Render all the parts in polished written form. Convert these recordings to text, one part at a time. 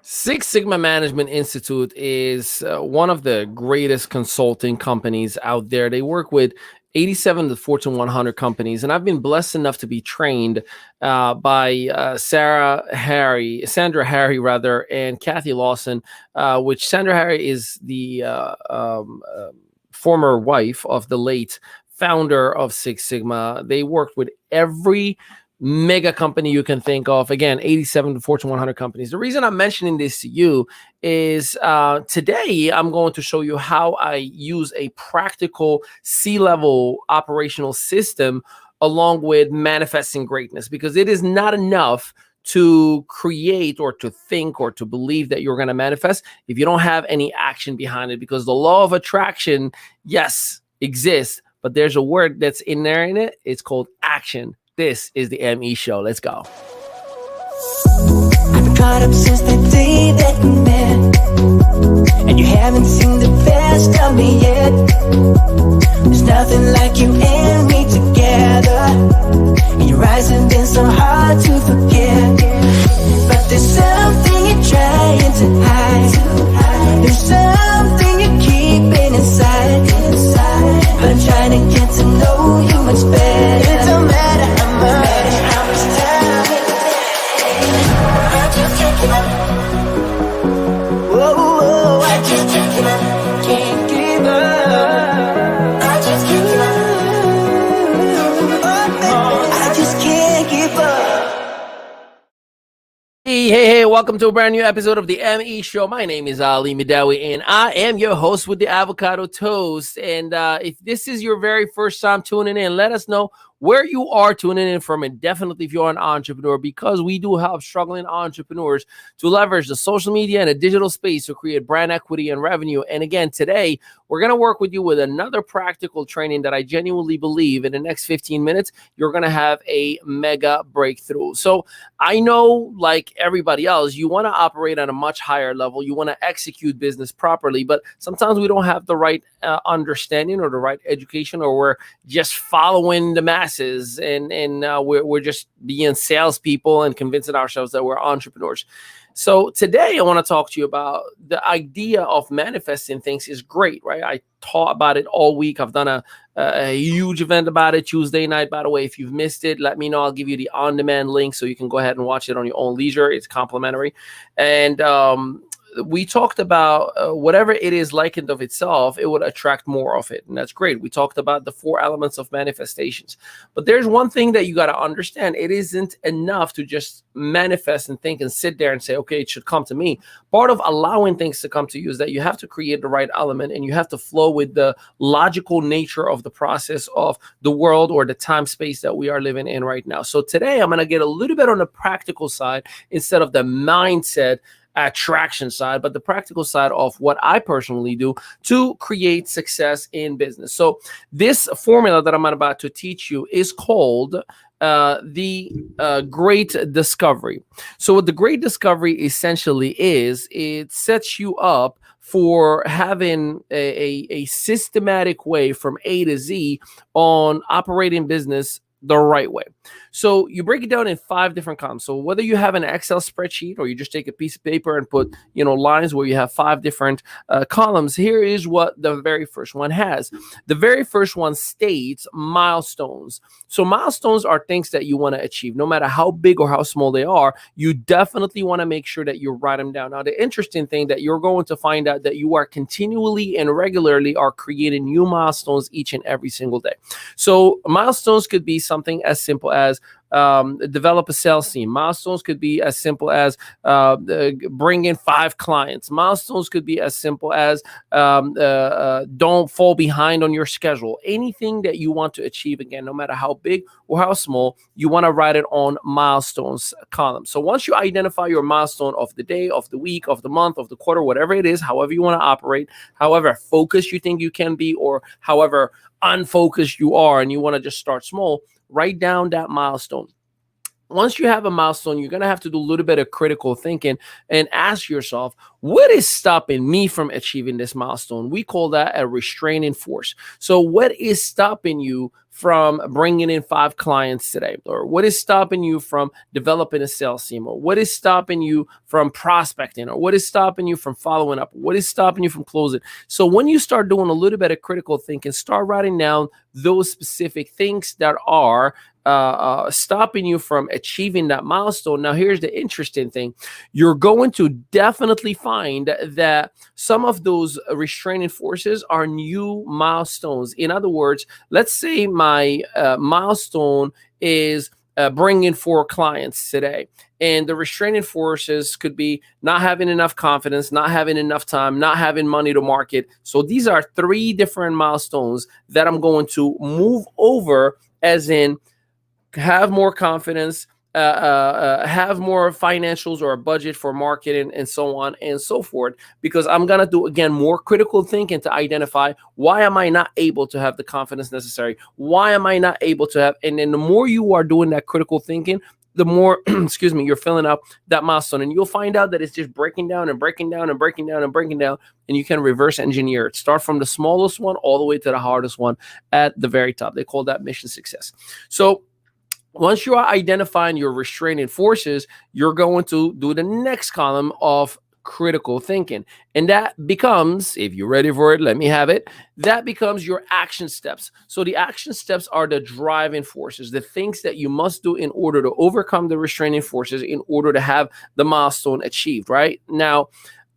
Six Sigma Management Institute is one of the greatest consulting companies out there. They work with 87 to Fortune 100 companies, and I've been blessed enough to be trained by Sandra Harry, rather, and Kathy Lawson. Which Sandra Harry is the former wife of the late founder of Six Sigma. They worked with every mega company you can think of. Again, 87 to Fortune 100 companies. The reason I'm mentioning this to you is today I'm going to show you how I use a practical C-level operational system along with manifesting greatness, because it is not enough to create or to think or to believe that you're going to manifest if you don't have any action behind it, because the law of attraction, yes, exists, but there's a word that's in there in it. It's called action. This is the ME Show. Let's go. I've been caught up since the day that we met, and you haven't seen the best of me yet. There's nothing like you and me together, and your eyes have been so hard to forget. But there's something you're trying to hide. There's something you're keeping inside. But I'm trying to get to know you much better. It don't matter how much time it takes. I just can't give up. Whoa, I just can't give up. Can't give up. I just can't give up. I just can't give up. Hey, welcome to a brand new episode of the ME Show. My name is Ali Midawi, and I am your host with the avocado toast. And if this is your very first time tuning in, let us know where you are tuning in from, and definitely if you're an entrepreneur, because we do help struggling entrepreneurs to leverage the social media and a digital space to create brand equity and revenue. And again, today, we're going to work with you with another practical training that I genuinely believe in the next 15 minutes, you're going to have a mega breakthrough. So I know, like everybody else, you want to operate at a much higher level. You want to execute business properly, but sometimes we don't have the right understanding or the right education, or we're just following the masses and we're just being salespeople and convincing ourselves that we're entrepreneurs. So today I want to talk to you about the idea of manifesting things is great, right? I taught about it all week. I've done a huge event about it Tuesday night. By the way, if you've missed it, let me know. I'll give you the on-demand link so you can go ahead and watch it on your own leisure. It's complimentary. And we talked about whatever it is likened of itself, it would attract more of it. And that's great. We talked about the 4 elements of manifestations. But there's one thing that you got to understand. It isn't enough to just manifest and think and sit there and say, okay, it should come to me. Part of allowing things to come to you is that you have to create the right element, and you have to flow with the logical nature of the process of the world or the time space that we are living in right now. So today I'm going to get a little bit on the practical side instead of the mindset attraction side, but the practical side of what I personally do to create success in business. So this formula that I'm about to teach you is called the Great Discovery. So what the Great Discovery essentially is, it sets you up for having a systematic way from A to Z on operating business the right way. So you break it down in 5 different columns. So whether you have an Excel spreadsheet or you just take a piece of paper and put, lines where you have 5 different columns, here is what the very first one has. The very first one states milestones. So milestones are things that you want to achieve. No matter how big or how small they are, you definitely want to make sure that you write them down. Now, the interesting thing that you're going to find out that you are continually and regularly are creating new milestones each and every single day. So milestones could be something as simple as develop a sales team. Milestones could be as simple as bring in 5 clients. Milestones could be as simple as don't fall behind on your schedule. Anything that you want to achieve, again, no matter how big or how small, you want to write it on milestones column. So once you identify your milestone of the day, of the week, of the month, of the quarter, whatever it is, however you want to operate, however focused you think you can be, or however unfocused you are and you want to just start small, write down that milestone. once you have a milestone, you're going to have to do a little bit of critical thinking and ask yourself, what is stopping me from achieving this milestone? We call that a restraining force. So what is stopping you from bringing in 5 clients today? Or what is stopping you from developing a sales team? Or what is stopping you from prospecting? Or what is stopping you from following up? What is stopping you from closing? So when you start doing a little bit of critical thinking, start writing down those specific things that are stopping you from achieving that milestone. Now, here's the interesting thing. You're going to definitely find that some of those restraining forces are new milestones. In other words, let's say my milestone is bringing 4 clients today. And the restraining forces could be not having enough confidence, not having enough time, not having money to market. So these are 3 different milestones that I'm going to move over, as in have more confidence, have more financials or a budget for marketing, and so on and so forth, because I'm going to do, again, more critical thinking to identify, why am I not able to have the confidence necessary? Why am I not able to have? And then the more you are doing that critical thinking, the more, excuse me, you're filling up that milestone, and you'll find out that it's just breaking down and breaking down and breaking down and breaking down, and you can reverse engineer it. Start from the smallest one all the way to the hardest one at the very top. They call that mission success. So once you are identifying your restraining forces, you're going to do the next column of critical thinking. And that becomes, if you're ready for it, let me have it. That becomes your action steps. So the action steps are the driving forces, the things that you must do in order to overcome the restraining forces, in order to have the milestone achieved, right? Now,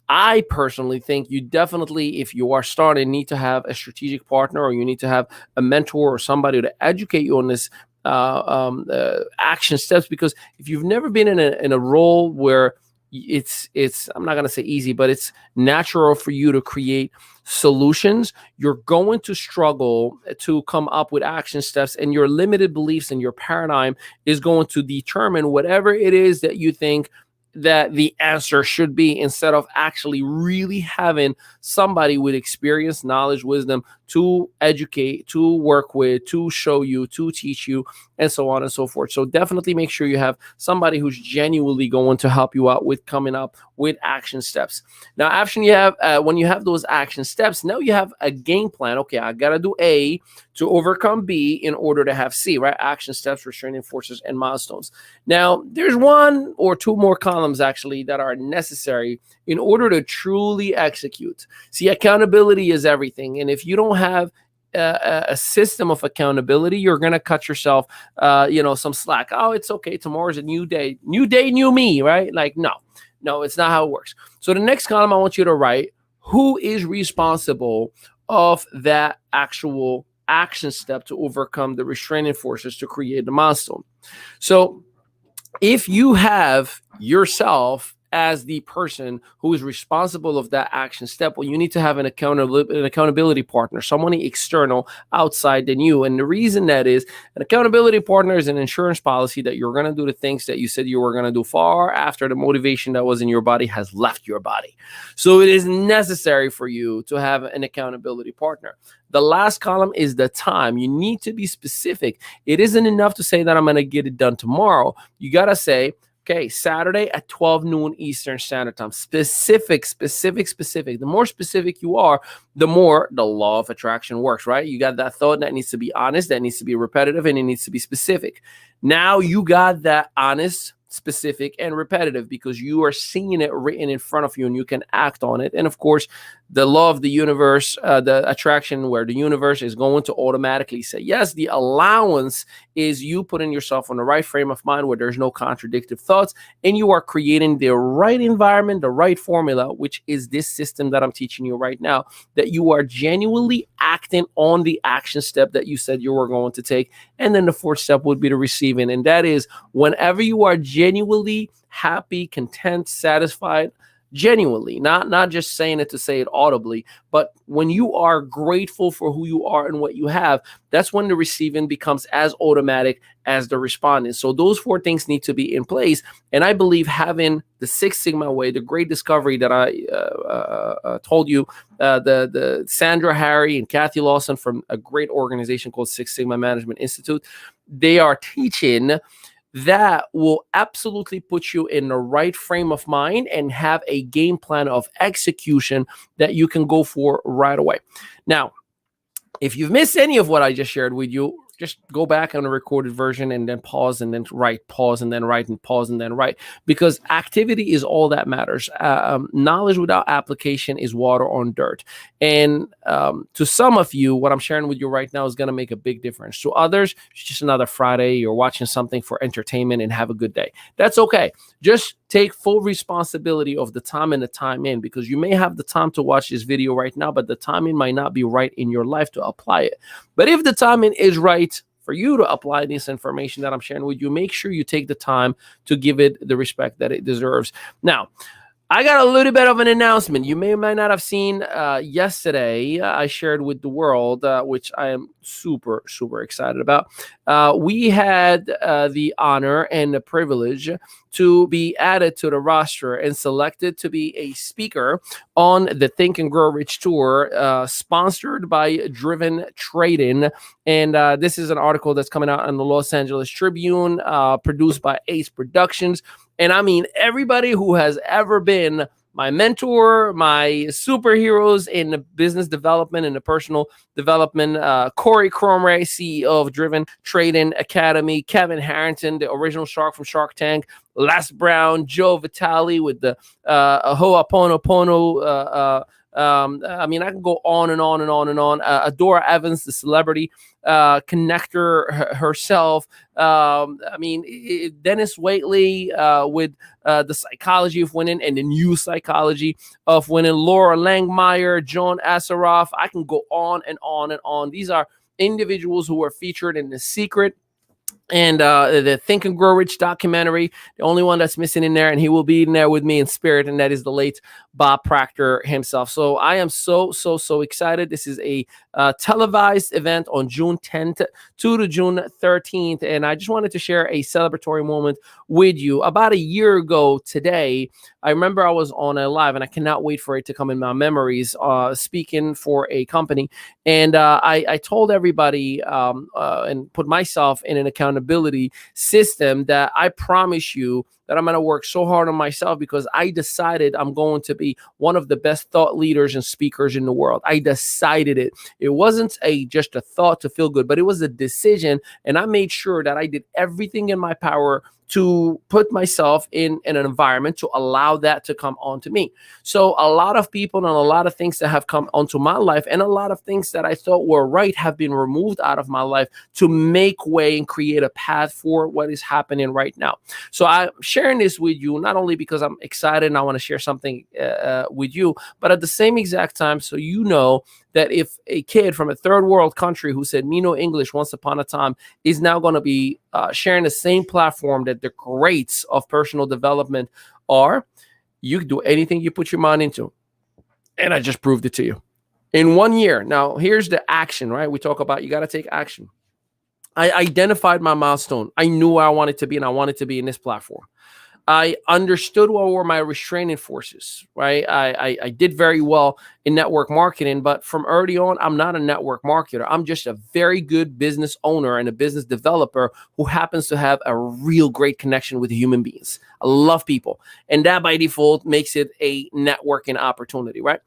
I personally think you definitely, if you are starting, need to have a strategic partner, or you need to have a mentor or somebody to educate you on this action steps, because if you've never been in a role where it's I'm not going to say easy, but it's natural for you to create solutions, you're going to struggle to come up with action steps, and your limited beliefs and your paradigm is going to determine whatever it is that you think that the answer should be, instead of actually really having somebody with experience, knowledge, wisdom to educate, to work with, to show you, to teach you, and so on and so forth. So definitely make sure you have somebody who's genuinely going to help you out with coming up with action steps. Now, after you have, when you have those action steps, now you have a game plan. Okay, I got to do A to overcome B in order to have C, right? Action steps, restraining forces, and milestones. Now, there's 1 or 2 more columns actually that are necessary in order to truly execute. See, accountability is everything. And if you don't have a system of accountability, you're going to cut yourself, some slack. Oh, it's okay. Tomorrow's a new day, new me, right? Like, no, it's not how it works. So the next column, I want you to write, who is responsible of that actual action step to overcome the restraining forces to create the milestone. So if you have yourself as the person who is responsible of that action step, well, you need to have an accountability partner, someone external outside than you. And the reason that is, an accountability partner is an insurance policy that you're going to do the things that you said you were going to do far after the motivation that was in your body has left your body. So it is necessary for you to have an accountability partner. The last column is the time. You need to be specific. It isn't enough to say that I'm going to get it done tomorrow. You got to say, okay, Saturday at 12 noon Eastern Standard Time. Specific. The more specific you are, the more the law of attraction works, right? You got that thought that needs to be honest, that needs to be repetitive, and it needs to be specific. Now you got that honest, specific, and repetitive because you are seeing it written in front of you and you can act on it. And of course, the law of the universe, the attraction where the universe is going to automatically say yes. The allowance is you putting yourself on the right frame of mind where there's no contradictive thoughts and you are creating the right environment, the right formula, which is this system that I'm teaching you right now, that you are genuinely acting on the action step that you said you were going to take. And then the fourth step would be the receiving. And that is whenever you are genuinely happy, content, satisfied, genuinely, not just saying it to say it audibly, but when you are grateful for who you are and what you have, that's when the receiving becomes as automatic as the responding. So those four things need to be in place. And I believe having the Six Sigma way, the great discovery that I told you, the Sandra Harry and Kathy Lawson from a great organization called Six Sigma Management Institute, they are teaching that will absolutely put you in the right frame of mind and have a game plan of execution that you can go for right away. Now, if you've missed any of what I just shared with you, just go back on the recorded version and then pause and then write, pause and then write, and pause and then write, because activity is all that matters. Knowledge without application is water on dirt. And to some of you, what I'm sharing with you right now is going to make a big difference. To others, it's just another Friday. You're watching something for entertainment and have a good day. That's okay. Just take full responsibility of the time and the time in, because you may have the time to watch this video right now, but the timing might not be right in your life to apply it. But if the timing is right for you to apply this information that I'm sharing with you, make sure you take the time to give it the respect that it deserves. Now, I got a little bit of an announcement. You may or may not have seen yesterday. I shared with the world, which I am super, super excited about. We had the honor and the privilege to be added to the roster and selected to be a speaker on the Think and Grow Rich Tour, sponsored by Driven Trading. And this is an article that's coming out in the Los Angeles Tribune, produced by Ace Productions. And I mean, everybody who has ever been my mentor, my superheroes in the business development and the personal development, Corey Cromray, CEO of Driven Trading Academy, Kevin Harrington, the original shark from Shark Tank, Les Brown, Joe Vitale with the Ho'oponopono. I mean, I can go on and on and on and on. Adora Evans, the celebrity connector herself. I mean, Dennis Waitley with the psychology of winning and the new psychology of winning. Laura Langmeyer, John Assaroff. I can go on and on and on. These are individuals who are featured in The Secret and the Think and Grow Rich documentary. The only one that's missing in there, and he will be in there with me in spirit, and that is the late Bob Proctor himself. So I am so excited. This is a televised event on June 10th to June 13th, and I just wanted to share a celebratory moment with you. About a year ago today, I remember I was on a live, and I cannot wait for it to come in my memories, speaking for a company, and I told everybody and put myself in an accountability system that I promise you that I'm going to work so hard on myself, because I decided I'm going to be one of the best thought leaders and speakers in the world. I decided it. It wasn't just a thought to feel good, but it was a decision. And I made sure that I did everything in my power to put myself in an environment to allow that to come onto me. So a lot of people and a lot of things that have come onto my life, and a lot of things that I thought were right, have been removed out of my life to make way and create a path for what is happening right now. So I'm sharing this with you, not only because I'm excited and I want to share something with you, but at the same exact time, so you know that if a kid from a third world country who said me no English once upon a time is now going to be sharing the same platform that the greats of personal development are, you can do anything you put your mind into. And I just proved it to you in 1 year. Now, here's the action, right? We talk about you got to take action. I identified my milestone. I knew where I wanted to be, and I wanted to be in this platform. I understood what were my restraining forces, right? I did very well in network marketing, but from early on, I'm not a network marketer. I'm just a very good business owner and a business developer who happens to have a real great connection with human beings. I love people. And that by default makes it a networking opportunity, right?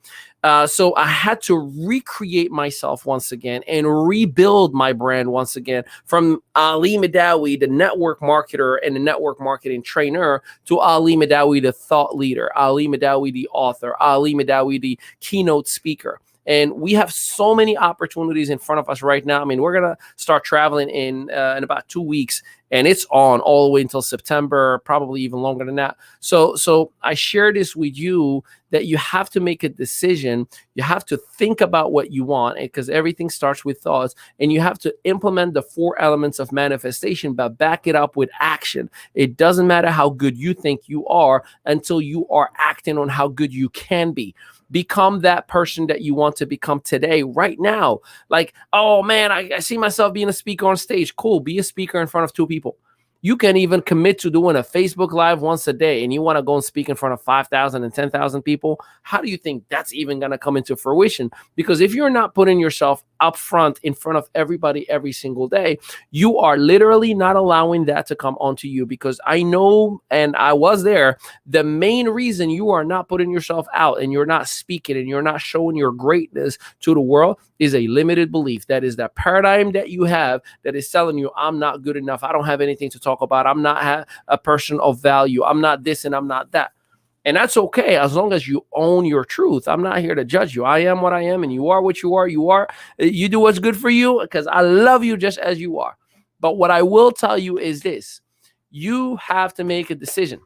So I had to recreate myself once again and rebuild my brand once again from Ali Madawi, the network marketer and the network marketing trainer, to Ali Madawi, the thought leader, Ali Madawi, the author, Ali Madawi, the keynote speaker. And we have so many opportunities in front of us right now. I mean, we're going to start traveling in about 2 weeks, and it's on all the way until September, probably even longer than that. So I share this with you that you have to make a decision. You have to think about what you want, because everything starts with thoughts, and you have to implement the 4 elements of manifestation, but back it up with action. It doesn't matter how good you think you are until you are acting on how good you can be. Become that person that you want to become today, right now. Like, oh man, I see myself being a speaker on stage. Cool. Be a speaker in front of 2 people. You can even commit to doing a Facebook Live once a day, and you want to go and speak in front of 5,000 and 10,000 people. How do you think that's even going to come into fruition? Because if you're not putting yourself up front in front of everybody every single day, you are literally not allowing that to come onto you. Because I know, and I was there, the main reason you are not putting yourself out and you're not speaking and you're not showing your greatness to the world is a limited belief. That is that paradigm that you have that is telling you, I'm not good enough. I don't have anything to talk about. I'm not a person of value. I'm not this and I'm not that. And that's okay as long as you own your truth. I'm not here to judge you. I am what I am, and you are what you are. You do what's good for you, because I love you just as you are. But what I will tell you is this: you have to make a decision.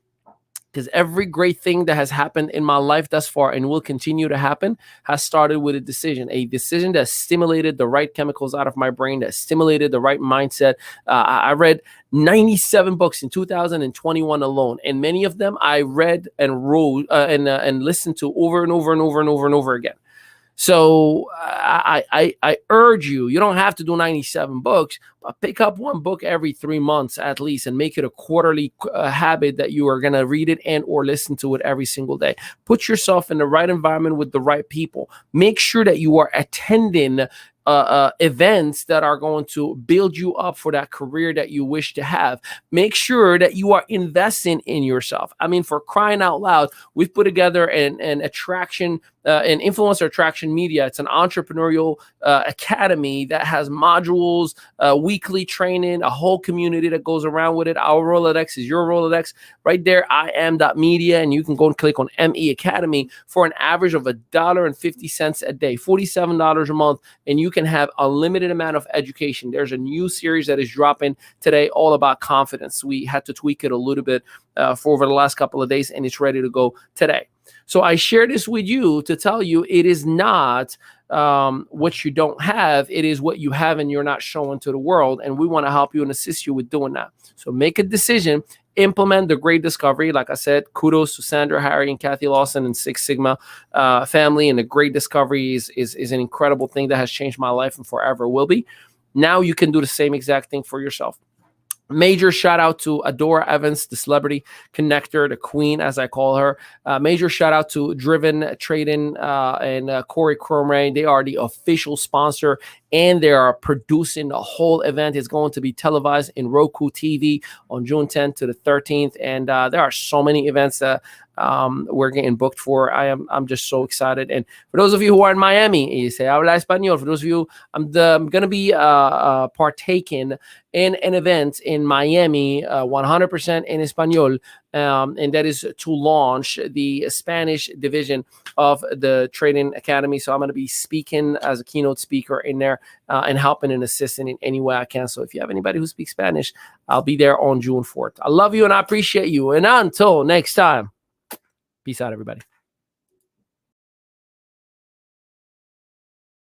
Because every great thing that has happened in my life thus far and will continue to happen has started with a decision that stimulated the right chemicals out of my brain, that stimulated the right mindset. I read 97 books in 2021 alone, and many of them I read and wrote and listened to over and over and over and over and over again. So I urge you, you don't have to do 97 books, but pick up one book every 3 months at least and make it a quarterly habit that you are going to read it and or listen to it every single day. Put yourself in the right environment with the right people. Make sure that you are attending events that are going to build you up for that career that you wish to have. Make sure that you are investing in yourself. I mean, for crying out loud, we've put together an influencer attraction media. It's an entrepreneurial academy that has modules, weekly training, a whole community that goes around with it. Our Rolodex is your Rolodex. Right there, iam.media, and you can go and click on ME Academy for an average of $1.50 a day, $47 a month, and you can have a limited amount of education. There's a new series that is dropping today all about confidence. We had to tweak it a little bit for over the last couple of days, and it's ready to go today. So I share this with you to tell you it is not what you don't have. It is what you have and you're not showing to the world. And we want to help you and assist you with doing that. So make a decision. Implement the Great Discovery. Like I said, kudos to Sandra, Harry, and Kathy Lawson and Six Sigma family. And the Great Discovery is an incredible thing that has changed my life and forever will be. Now you can do the same exact thing for yourself. Major shout out to Adora Evans, the celebrity connector, the queen, as I call her. Major shout out to Driven Trading and Corey Cromray. They are the official sponsor, and they are producing the whole event. It's going to be televised in Roku TV on June 10th to the 13th. And there are so many events that we're getting booked for. I'm just so excited. And for those of you who are in Miami, you say habla español. For those of you, I'm going to be partaking in an event in Miami, 100% in Espanol, and that is to launch the Spanish division of the Trading Academy. So I'm going to be speaking as a keynote speaker in there and helping and assisting in any way I can. So if you have anybody who speaks Spanish, I'll be there on June 4th. I love you and I appreciate you. And until next time, peace out, everybody.